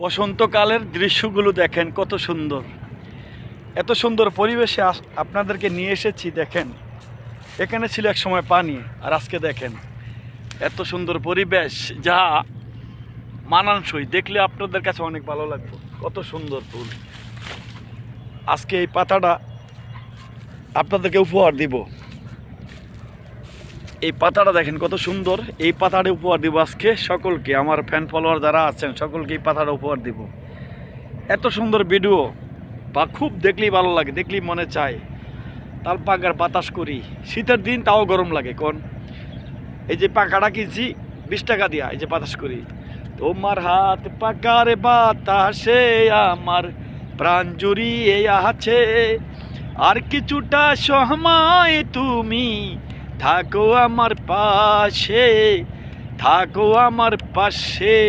বসন্তকালের দৃশ্যগুলো দেখেন কত সুন্দর। এত সুন্দর পরিবেশে আপনাদেরকে নিয়ে এসেছি। দেখেন এখানে ছিল এক সময় পানি, আর আজকে দেখেন এত সুন্দর পরিবেশ যা মানানসই। দেখলে আপনাদের কাছে অনেক ভালো লাগবে। কত সুন্দর ফুল। আজকে এই পাতাটা আপনাদেরকে উপহার দিব। এই পাতাটা দেখেন কত সুন্দর। এই পাতাটা উপহার দিব আজকে সকলকে, আমার ফ্যান ফলোয়ার যারা আছেন সকলকে এই পাতাটা উপহার দিব। এত সুন্দর ভিডিও বা খুব দেখলেই ভালো লাগে, দেখলেই মনে চায় তাল পাকার বাতাস করি। শীতের দিন তাও গরম লাগে। কোন এই যে পাখাটা কিনছি 20 টাকা দিয়া, এই যে বাতাস করি। তোমার হাত পাকার বাতাসে আমার প্রাণ জুড়িয়ে আছে, আর কিছুটা সময় তুমি থাকো আমার পাশে, থাকো আমার পাশে।